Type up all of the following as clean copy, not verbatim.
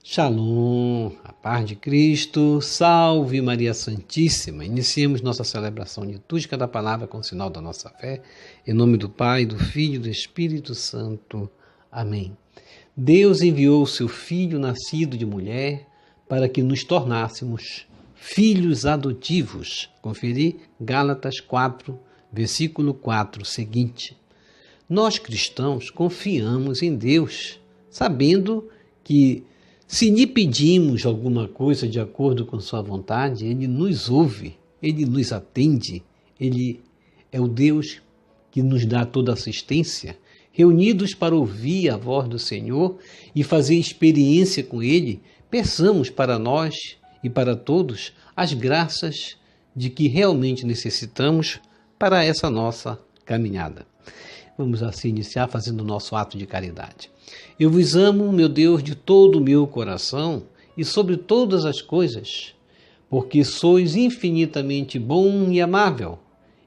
Shalom, a paz de Cristo, salve Maria Santíssima. Iniciemos nossa celebração litúrgica da palavra com o sinal da nossa fé, em nome do Pai, do Filho e do Espírito Santo. Amém. Deus enviou o seu Filho nascido de mulher para que nos tornássemos filhos adotivos. Conferir Gálatas 4, versículo 4 seguinte. Nós cristãos confiamos em Deus, sabendo que se lhe pedimos alguma coisa de acordo com sua vontade, Ele nos ouve, Ele nos atende, Ele é o Deus que nos dá toda assistência. Reunidos para ouvir a voz do Senhor e fazer experiência com Ele, peçamos para nós e para todos as graças de que realmente necessitamos para essa nossa caminhada. Vamos assim iniciar fazendo o nosso ato de caridade. Eu vos amo, meu Deus, de todo o meu coração e sobre todas as coisas, porque sois infinitamente bom e amável,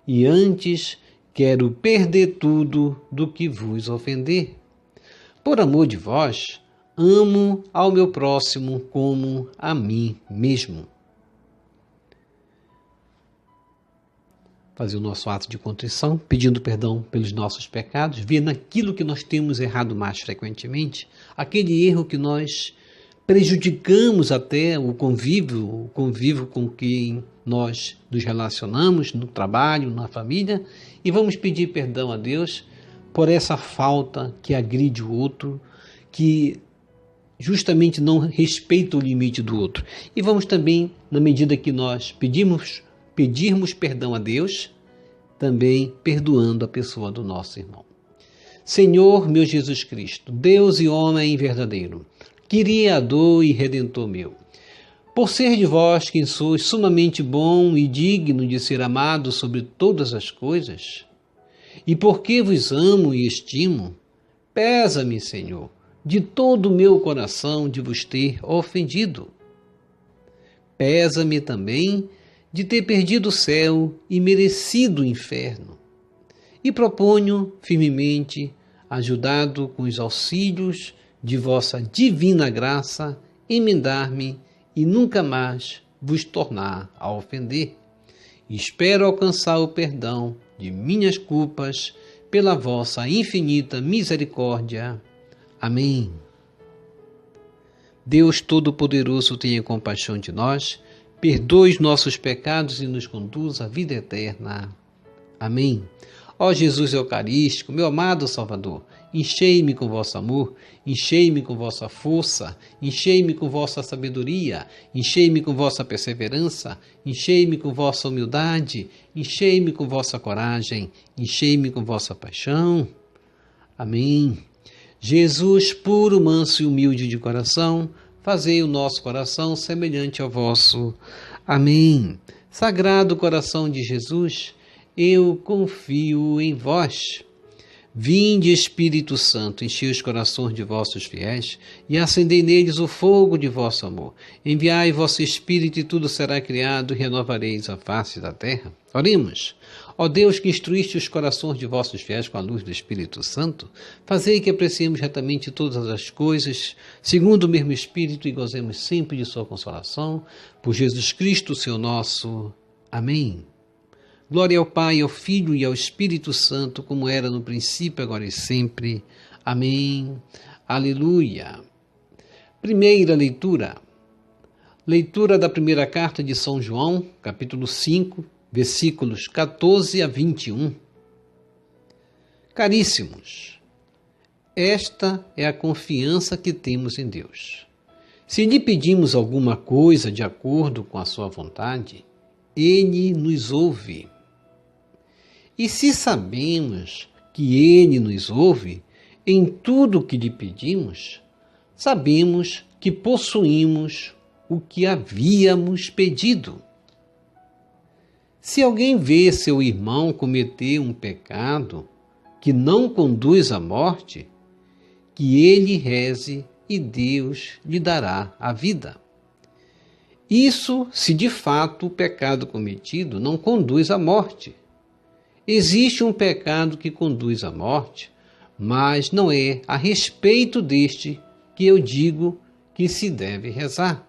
e antes quero perder tudo do que vos ofender. Por amor de vós, amo ao meu próximo como a mim mesmo. Fazer o nosso ato de contrição, pedindo perdão pelos nossos pecados, ver naquilo que nós temos errado mais frequentemente, aquele erro que nós prejudicamos até o convívio com quem nós nos relacionamos, no trabalho, na família, e vamos pedir perdão a Deus por essa falta que agride o outro, que justamente não respeita o limite do outro. E vamos também, na medida que nós pedirmos perdão a Deus, também perdoando a pessoa do nosso irmão. Senhor, meu Jesus Cristo, Deus e homem verdadeiro, Criador e Redentor meu, por ser de vós quem sois sumamente bom e digno de ser amado sobre todas as coisas, e porque vos amo e estimo, pesa-me, Senhor, de todo o meu coração de vos ter ofendido. Pesa-me também de ter perdido o céu e merecido o inferno. E proponho firmemente, ajudado com os auxílios de vossa divina graça, emendar-me e nunca mais vos tornar a ofender. E espero alcançar o perdão de minhas culpas pela vossa infinita misericórdia. Amém. Deus Todo-Poderoso, tenha compaixão de nós, perdoe os nossos pecados e nos conduz à vida eterna. Amém. Ó Jesus Eucarístico, meu amado Salvador, enchei-me com vosso amor, enchei-me com vossa força, enchei-me com vossa sabedoria, enchei-me com vossa perseverança, enchei-me com vossa humildade, enchei-me com vossa coragem, enchei-me com vossa paixão. Amém. Jesus, puro, manso e humilde de coração, fazei o nosso coração semelhante ao vosso. Amém. Sagrado coração de Jesus, eu confio em vós. Vinde, Espírito Santo, enchei os corações de vossos fiéis e acendei neles o fogo de vosso amor. Enviai vosso Espírito e tudo será criado e renovareis a face da terra. Oremos. Ó Deus, que instruíste os corações de vossos fiéis com a luz do Espírito Santo, fazei que apreciemos retamente todas as coisas, segundo o mesmo Espírito, e gozemos sempre de sua consolação. Por Jesus Cristo, Senhor nosso. Amém. Glória ao Pai, ao Filho e ao Espírito Santo, como era no princípio, agora e sempre. Amém. Aleluia. Primeira leitura. Leitura da primeira carta de São João, capítulo 5, versículos 14 a 21. Caríssimos, esta é a confiança que temos em Deus. Se lhe pedimos alguma coisa de acordo com a sua vontade, Ele nos ouve. E se sabemos que Ele nos ouve em tudo o que lhe pedimos, sabemos que possuímos o que havíamos pedido. Se alguém vê seu irmão cometer um pecado que não conduz à morte, que ele reze e Deus lhe dará a vida. Isso se de fato o pecado cometido não conduz à morte. Existe um pecado que conduz à morte, mas não é a respeito deste que eu digo que se deve rezar.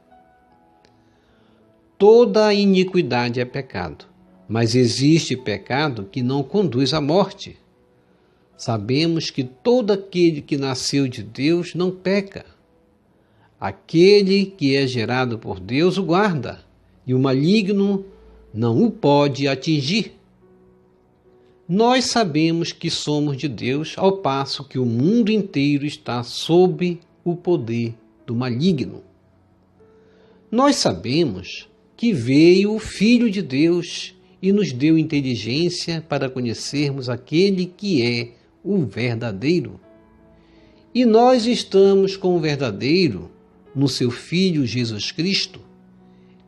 Toda iniquidade é pecado, mas existe pecado que não conduz à morte. Sabemos que todo aquele que nasceu de Deus não peca. Aquele que é gerado por Deus o guarda, e o maligno não o pode atingir. Nós sabemos que somos de Deus, ao passo que o mundo inteiro está sob o poder do maligno. Nós sabemos que veio o Filho de Deus e nos deu inteligência para conhecermos aquele que é o verdadeiro. E nós estamos com o verdadeiro no seu Filho Jesus Cristo.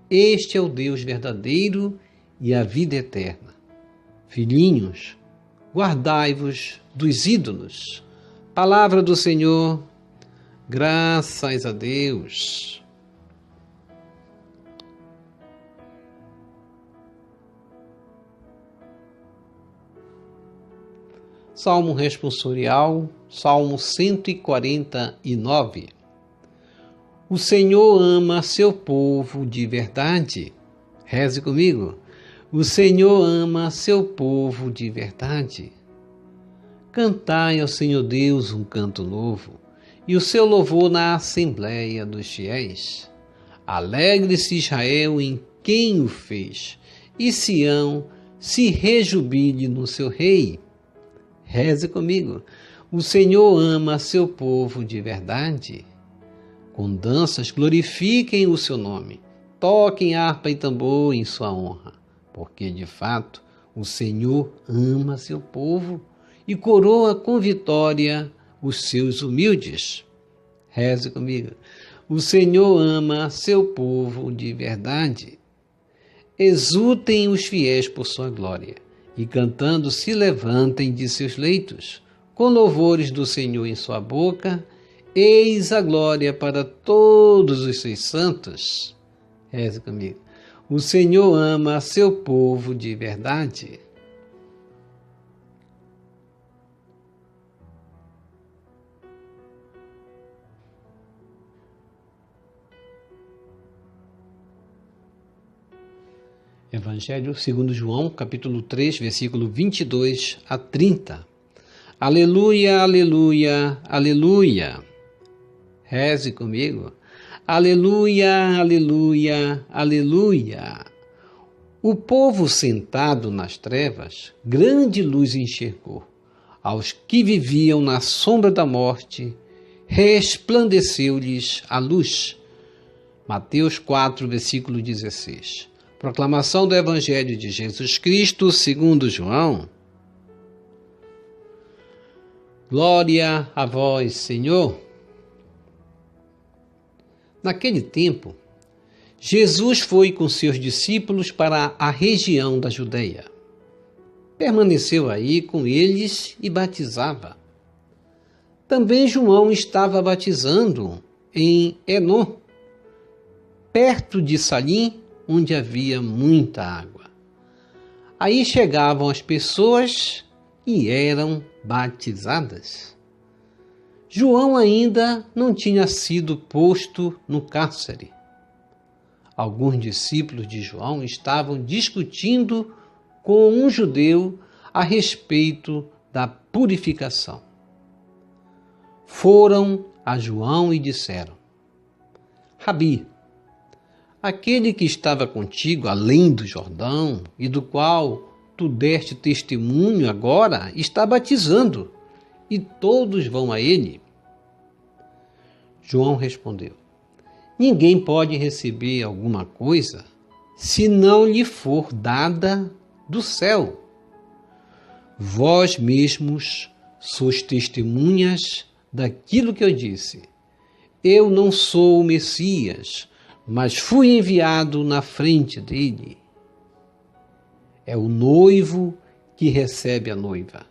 Este é o Deus verdadeiro e a vida eterna. Filhinhos, guardai-vos dos ídolos. Palavra do Senhor, graças a Deus. Salmo responsorial, Salmo 149. O Senhor ama seu povo de verdade. Reze comigo. O Senhor ama seu povo de verdade. Cantai ao Senhor Deus um canto novo, e o seu louvor na assembleia dos fiéis. Alegre-se Israel em quem o fez, e Sião se rejubile no seu rei. Reze comigo. O Senhor ama seu povo de verdade. Com danças glorifiquem o seu nome. Toquem harpa e tambor em sua honra. Porque, de fato, o Senhor ama seu povo e coroa com vitória os seus humildes. Reze comigo. O Senhor ama seu povo de verdade. Exultem os fiéis por sua glória e, cantando, se levantem de seus leitos, com louvores do Senhor em sua boca. Eis a glória para todos os seus santos. Reze comigo. O Senhor ama seu povo de verdade. Evangelho segundo João, capítulo 3, versículo 22 a 30. Aleluia, aleluia, aleluia. Reze comigo. Aleluia, aleluia, aleluia. O povo sentado nas trevas, grande luz enxergou. Aos que viviam na sombra da morte, resplandeceu-lhes a luz. Mateus 4, versículo 16. Proclamação do Evangelho de Jesus Cristo segundo João. Glória a vós, Senhor. Naquele tempo, Jesus foi com seus discípulos para a região da Judeia. Permaneceu aí com eles e batizava. Também João estava batizando em Enom, perto de Salim, onde havia muita água. Aí chegavam as pessoas e eram batizadas. João ainda não tinha sido posto no cárcere. Alguns discípulos de João estavam discutindo com um judeu a respeito da purificação. Foram a João e disseram: Rabi, aquele que estava contigo além do Jordão e do qual tu deste testemunho agora está batizando, e todos vão a ele. João respondeu: Ninguém pode receber alguma coisa se não lhe for dada do céu. Vós mesmos sois testemunhas daquilo que eu disse. Eu não sou o Messias, mas fui enviado na frente dele. É o noivo que recebe a noiva,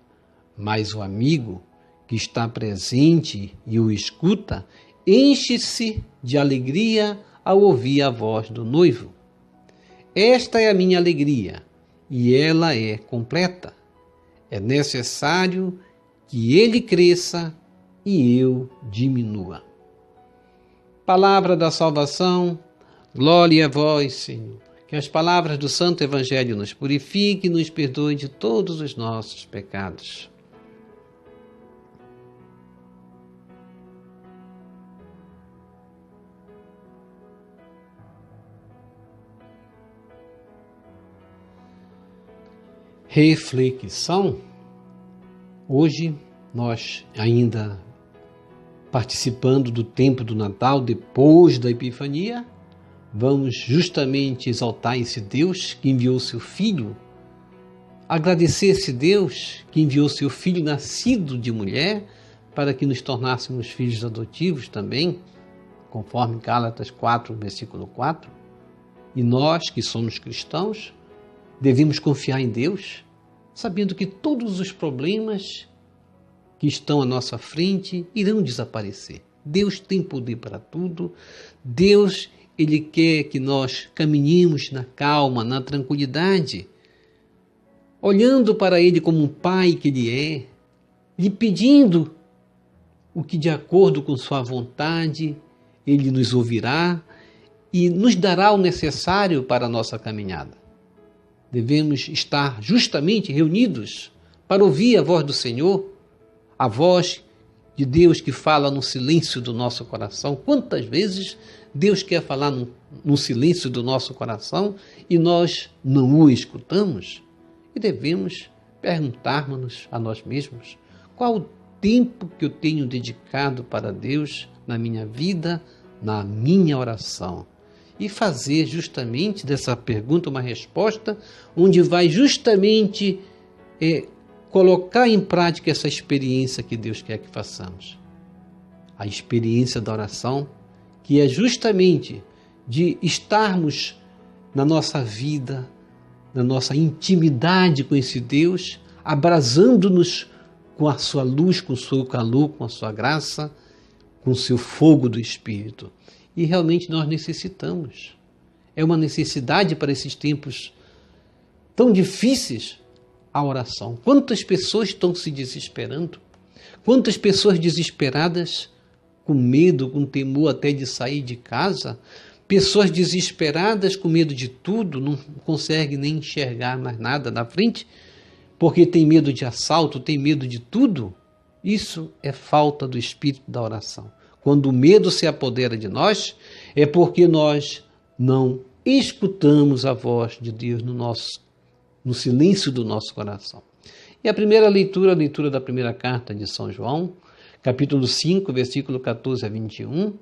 mas o amigo que está presente e o escuta enche-se de alegria ao ouvir a voz do noivo. Esta é a minha alegria, e ela é completa. É necessário que ele cresça e eu diminua. Palavra da salvação, glória a vós, Senhor. Que as palavras do Santo Evangelho nos purifiquem e nos perdoem de todos os nossos pecados. Reflexão. Hoje nós ainda participando do tempo do Natal, depois da Epifania, vamos justamente exaltar esse Deus que enviou seu Filho, agradecer esse Deus que enviou seu Filho nascido de mulher para que nos tornássemos filhos adotivos também, conforme Gálatas 4, versículo 4. E nós que somos cristãos, devemos confiar em Deus, sabendo que todos os problemas que estão à nossa frente irão desaparecer. Deus tem poder para tudo. Deus, Ele quer que nós caminhemos na calma, na tranquilidade, olhando para Ele como um Pai que Ele é, lhe pedindo o que de acordo com sua vontade Ele nos ouvirá e nos dará o necessário para a nossa caminhada. Devemos estar justamente reunidos para ouvir a voz do Senhor, a voz de Deus que fala no silêncio do nosso coração. Quantas vezes Deus quer falar no silêncio do nosso coração e nós não o escutamos? E devemos perguntarmos a nós mesmos: qual o tempo que eu tenho dedicado para Deus na minha vida, na minha oração? E fazer justamente dessa pergunta uma resposta onde vai justamente colocar em prática essa experiência que Deus quer que façamos. A experiência da oração, que é justamente de estarmos na nossa vida, na nossa intimidade com esse Deus, abrasando-nos com a sua luz, com o seu calor, com a sua graça, com o seu fogo do Espírito. E realmente nós necessitamos. É uma necessidade para esses tempos tão difíceis a oração. Quantas pessoas estão se desesperando? Quantas pessoas desesperadas, com medo, com temor até de sair de casa? Pessoas desesperadas, com medo de tudo, não conseguem nem enxergar mais nada na frente, porque tem medo de assalto, tem medo de tudo. Isso é falta do espírito da oração. Quando o medo se apodera de nós, é porque nós não escutamos a voz de Deus no silêncio do nosso coração. E a primeira leitura, a leitura da primeira carta de São João, capítulo 5, versículo 14 a 21,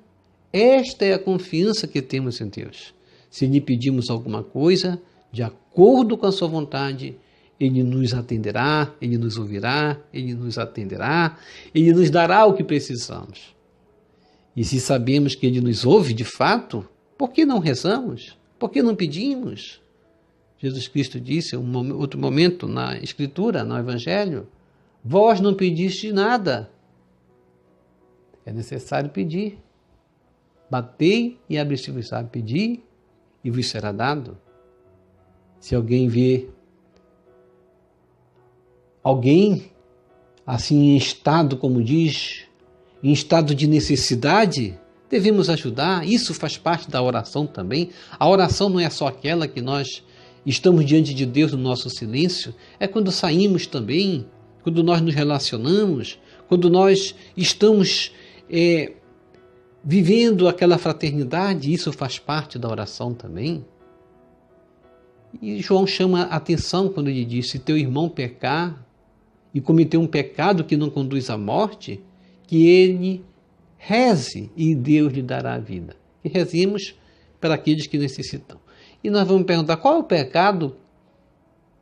esta é a confiança que temos em Deus. Se lhe pedimos alguma coisa, de acordo com a sua vontade, Ele nos atenderá, Ele nos ouvirá, Ele nos atenderá, Ele nos dará o que precisamos. E se sabemos que Ele nos ouve de fato, por que não rezamos? Por que não pedimos? Jesus Cristo disse em outro momento na Escritura, no Evangelho: vós não pediste nada. É necessário pedir. Batei e abri-se-vos-á. Pedi e vos será dado. Se alguém vê alguém assim em estado, como diz, em estado de necessidade, devemos ajudar. Isso faz parte da oração também. A oração não é só aquela que nós estamos diante de Deus no nosso silêncio, é quando saímos também, quando nós nos relacionamos, quando nós estamos vivendo aquela fraternidade, isso faz parte da oração também. E João chama a atenção quando ele diz: se teu irmão pecar e cometer um pecado que não conduz à morte, que ele reze e Deus lhe dará a vida. E rezemos para aqueles que necessitam. E nós vamos perguntar: qual é o pecado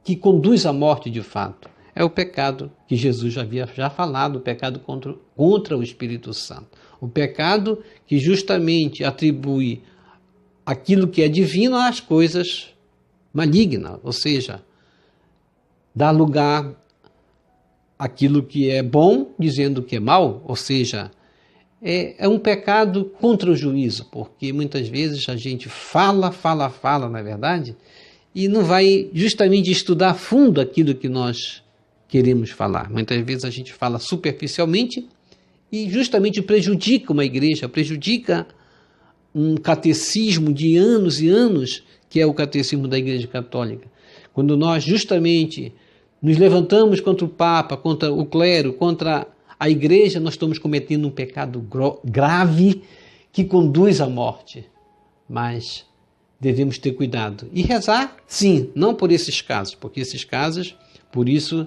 que conduz à morte de fato? É o pecado que Jesus já havia falado, o pecado contra o Espírito Santo. O pecado que justamente atribui aquilo que é divino às coisas malignas, ou seja, dá lugar àquilo que é bom dizendo que é mal, ou seja, é um pecado contra o juízo, porque muitas vezes a gente fala, na verdade, e não vai justamente estudar a fundo aquilo que nós queremos falar. Muitas vezes a gente fala superficialmente e justamente prejudica uma igreja, prejudica um catecismo de anos e anos, que é o catecismo da Igreja Católica. Quando nós justamente nos levantamos contra o Papa, contra o clero, contra a Igreja, nós estamos cometendo um pecado grave que conduz à morte. Mas devemos ter cuidado e rezar, sim, não por esses casos, porque esses casos, por isso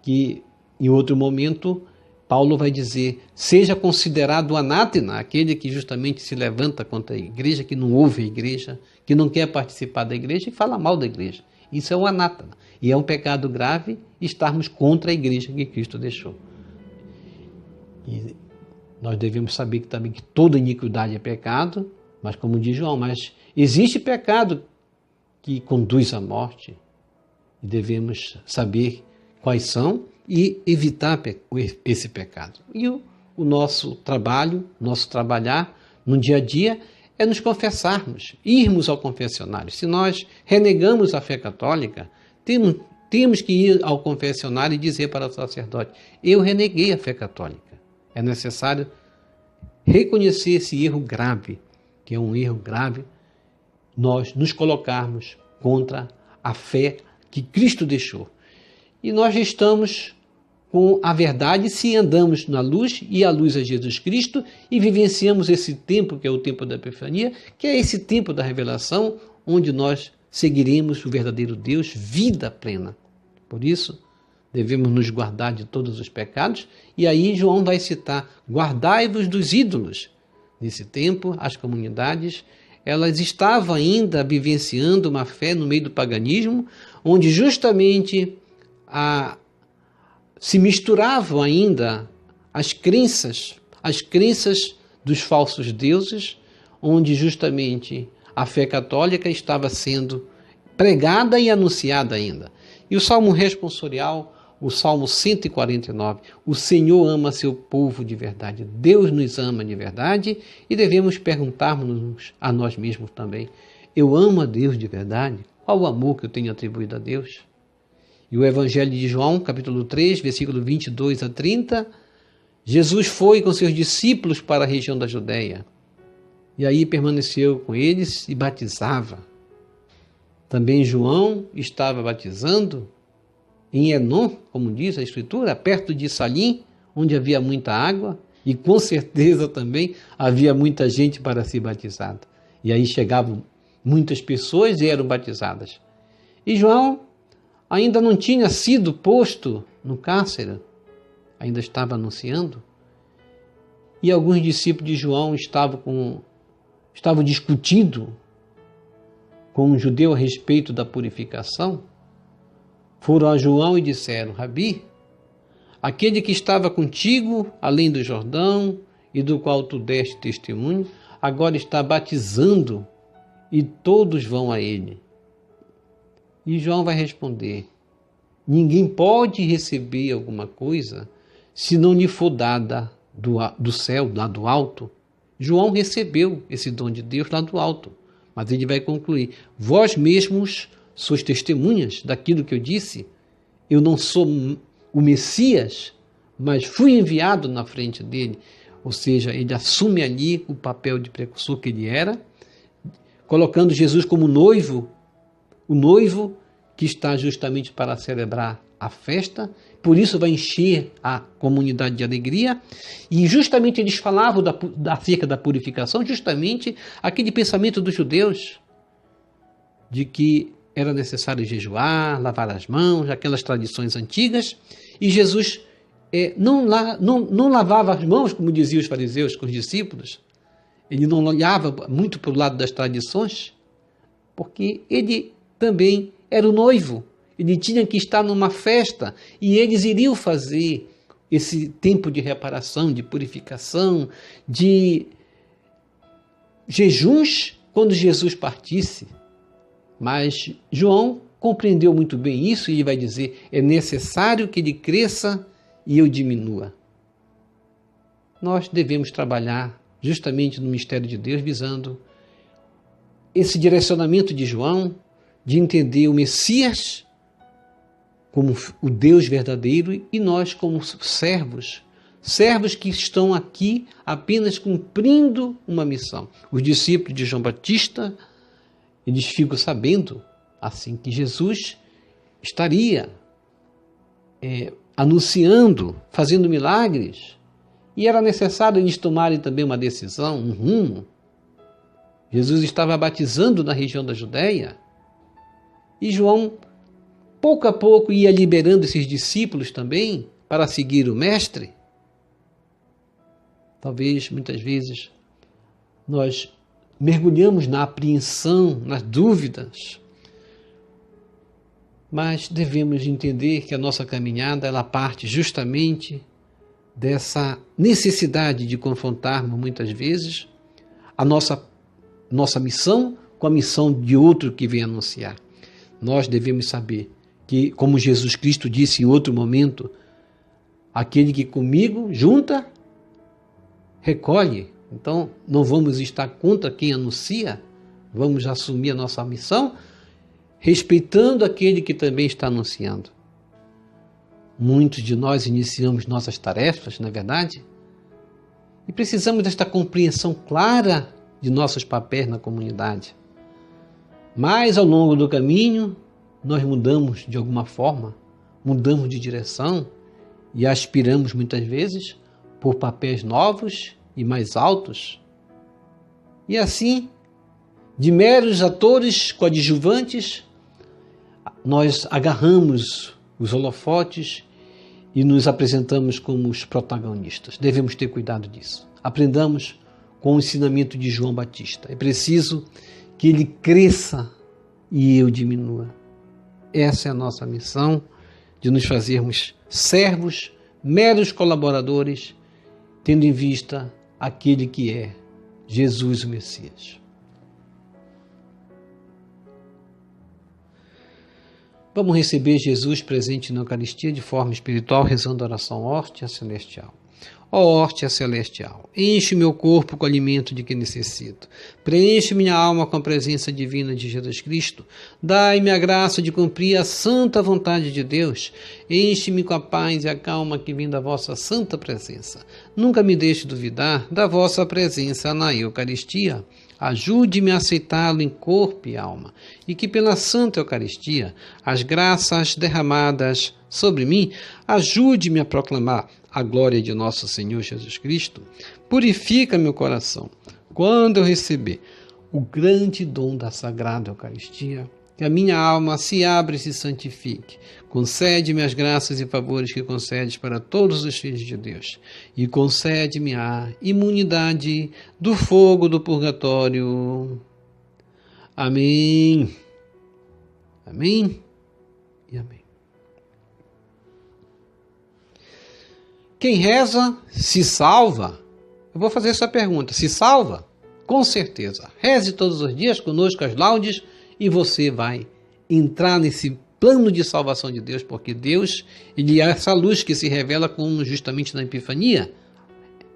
que em outro momento Paulo vai dizer, seja considerado anátema, aquele que justamente se levanta contra a igreja, que não ouve a igreja, que não quer participar da igreja e fala mal da igreja. Isso é um anátema. E é um pecado grave estarmos contra a igreja que Cristo deixou. E nós devemos saber que também que toda iniquidade é pecado, mas como diz João, mas existe pecado que conduz à morte. E devemos saber quais são e evitar esse pecado. E o nosso trabalho, nosso trabalhar no dia a dia é nos confessarmos, irmos ao confessionário. Se nós renegamos a fé católica, temos que ir ao confessionário e dizer para o sacerdote, eu reneguei a fé católica. É necessário reconhecer esse erro grave, que é um erro grave, nós nos colocarmos contra a fé que Cristo deixou. E nós estamos com a verdade se andamos na luz, e a luz é Jesus Cristo, e vivenciamos esse tempo, que é o tempo da Epifania, que é esse tempo da revelação, onde nós seguiremos o verdadeiro Deus, vida plena. Por isso, devemos nos guardar de todos os pecados, e aí João vai citar, guardai-vos dos ídolos. Nesse tempo, as comunidades, elas estavam ainda vivenciando uma fé no meio do paganismo, onde justamente se misturavam ainda as crenças dos falsos deuses, onde justamente a fé católica estava sendo pregada e anunciada ainda. E o Salmo responsorial, o Salmo 149, o Senhor ama seu povo de verdade, Deus nos ama de verdade, e devemos perguntarmos a nós mesmos também, eu amo a Deus de verdade? Qual o amor que eu tenho atribuído a Deus? E o Evangelho de João, capítulo 3, versículo 22 a 30, Jesus foi com seus discípulos para a região da Judéia. E aí permaneceu com eles e batizava. Também João estava batizando em Enom, como diz a Escritura, perto de Salim, onde havia muita água, e com certeza também havia muita gente para ser batizada. E aí chegavam muitas pessoas e eram batizadas. E João ainda não tinha sido posto no cárcere, ainda estava anunciando. E alguns discípulos de João estavam discutindo com um judeu a respeito da purificação. Foram a João e disseram, Rabi, aquele que estava contigo além do Jordão e do qual tu deste testemunho, agora está batizando e todos vão a ele. E João vai responder, ninguém pode receber alguma coisa se não lhe for dada do céu, lá do alto. João recebeu esse dom de Deus lá do alto, mas ele vai concluir, vós mesmos sois testemunhas daquilo que eu disse, eu não sou o Messias, mas fui enviado na frente dele, ou seja, ele assume ali o papel de precursor que ele era, colocando Jesus como noivo, o noivo que está justamente para celebrar a festa, por isso vai encher a comunidade de alegria, e justamente eles falavam acerca da purificação, justamente aquele pensamento dos judeus, de que era necessário jejuar, lavar as mãos, aquelas tradições antigas, e Jesus não lavava as mãos, como diziam os fariseus com os discípulos, ele não olhava muito para o lado das tradições, porque ele também era o noivo, ele tinha que estar numa festa, e eles iriam fazer esse tempo de reparação, de purificação, de jejuns, quando Jesus partisse. Mas João compreendeu muito bem isso e ele vai dizer, é necessário que ele cresça e eu diminua. Nós devemos trabalhar justamente no mistério de Deus, visando esse direcionamento de João, de entender o Messias como o Deus verdadeiro e nós como servos, servos que estão aqui apenas cumprindo uma missão. Os discípulos de João Batista, eles ficam sabendo, assim, que Jesus estaria anunciando, fazendo milagres, e era necessário eles tomarem também uma decisão, um rumo. Jesus estava batizando na região da Judéia, e João, pouco a pouco, ia liberando esses discípulos também para seguir o Mestre. Talvez, muitas vezes, nós mergulhamos na apreensão, nas dúvidas, mas devemos entender que a nossa caminhada ela parte justamente dessa necessidade de confrontarmos muitas vezes a nossa missão com a missão de outro que vem anunciar. Nós devemos saber que, como Jesus Cristo disse em outro momento, aquele que comigo junta, recolhe. Então, não vamos estar contra quem anuncia, vamos assumir a nossa missão, respeitando aquele que também está anunciando. Muitos de nós iniciamos nossas tarefas, não é verdade? E precisamos desta compreensão clara de nossos papéis na comunidade. Mas, ao longo do caminho, nós mudamos de alguma forma, mudamos de direção e aspiramos muitas vezes por papéis novos e mais altos. E assim, de meros atores coadjuvantes, nós agarramos os holofotes e nos apresentamos como os protagonistas. Devemos ter cuidado disso. Aprendamos com o ensinamento de João Batista. É preciso que ele cresça e eu diminua. Essa é a nossa missão, de nos fazermos servos, meros colaboradores, tendo em vista aquele que é Jesus o Messias. Vamos receber Jesus presente na Eucaristia de forma espiritual, rezando a oração Hóstia Celestial. Ó hóstia celestial, enche meu corpo com o alimento de que necessito. Preenche minha alma com a presença divina de Jesus Cristo. Dai-me a graça de cumprir a santa vontade de Deus. Enche-me com a paz e a calma que vem da vossa santa presença. Nunca me deixe duvidar da vossa presença na Eucaristia. Ajude-me a aceitá-lo em corpo e alma, e que pela Santa Eucaristia, as graças derramadas sobre mim, ajude-me a proclamar a glória de nosso Senhor Jesus Cristo. Purifica meu coração, quando eu receber o grande dom da Sagrada Eucaristia, que a minha alma se abra e se santifique. Concede-me as graças e favores que concedes para todos os filhos de Deus. E concede-me a imunidade do fogo do purgatório. Amém. Amém e amém. Quem reza se salva. Eu vou fazer essa pergunta. Se salva? Com certeza. Reze todos os dias conosco as laudes e você vai entrar nesse plano de salvação de Deus, porque Deus, ele é essa luz que se revela como justamente na Epifania.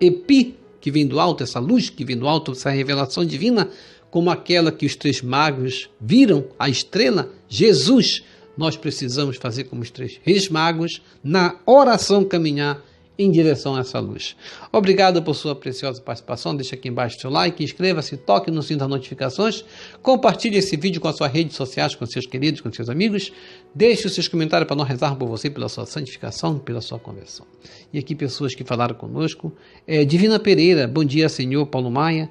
Epi, que vem do alto, essa luz que vem do alto, essa revelação divina, como aquela que os 3 magos viram, a estrela, Jesus. Nós precisamos fazer como os 3 reis magos, na oração caminhar em direção a essa luz. Obrigado por sua preciosa participação. Deixe aqui embaixo seu like, inscreva-se, toque no sino das notificações, compartilhe esse vídeo com as suas redes sociais, com seus queridos, com seus amigos. Deixe os seus comentários para nós rezarmos por você, pela sua santificação, pela sua conversão. E aqui pessoas que falaram conosco. Divina Pereira, bom dia Senhor, Paulo Maia.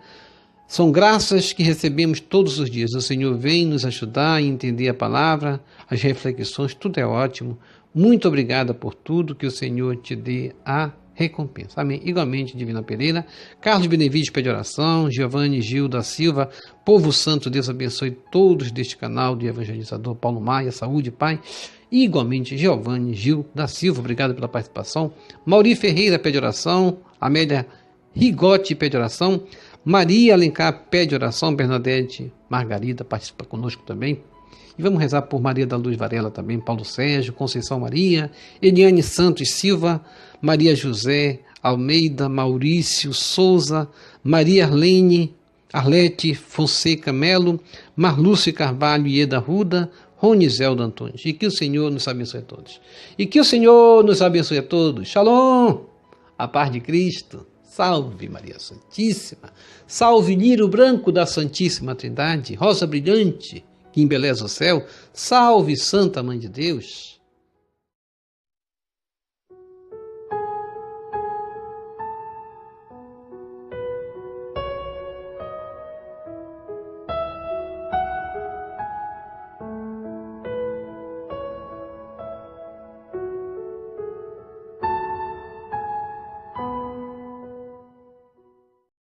São graças que recebemos todos os dias. O Senhor vem nos ajudar a entender a palavra, as reflexões, tudo é ótimo. Muito obrigada por tudo, que o Senhor te dê a recompensa. Amém. Igualmente, Divina Pereira, Carlos Benevides pede oração, Giovanni Gil da Silva, Povo Santo, Deus abençoe todos deste canal do evangelizador Paulo Maia, saúde, Pai. E, igualmente, Giovanni Gil da Silva, obrigado pela participação. Mauri Ferreira pede oração, Amélia Rigotti pede oração, Maria Alencar pede oração, Bernadette Margarida participa conosco também. E vamos rezar por Maria da Luz Varela também, Paulo Sérgio, Conceição Maria, Eliane Santos Silva, Maria José Almeida, Maurício Souza, Maria Arlene, Arlete Fonseca Melo, Marlúcio Carvalho Ieda Ruda, Ronizelda Antunes. E que o Senhor nos abençoe a todos. E que o Senhor nos abençoe a todos. Shalom! A paz de Cristo. Salve Maria Santíssima. Salve lírio branco da Santíssima Trindade. Rosa brilhante que embeleza o céu. Salve Santa Mãe de Deus.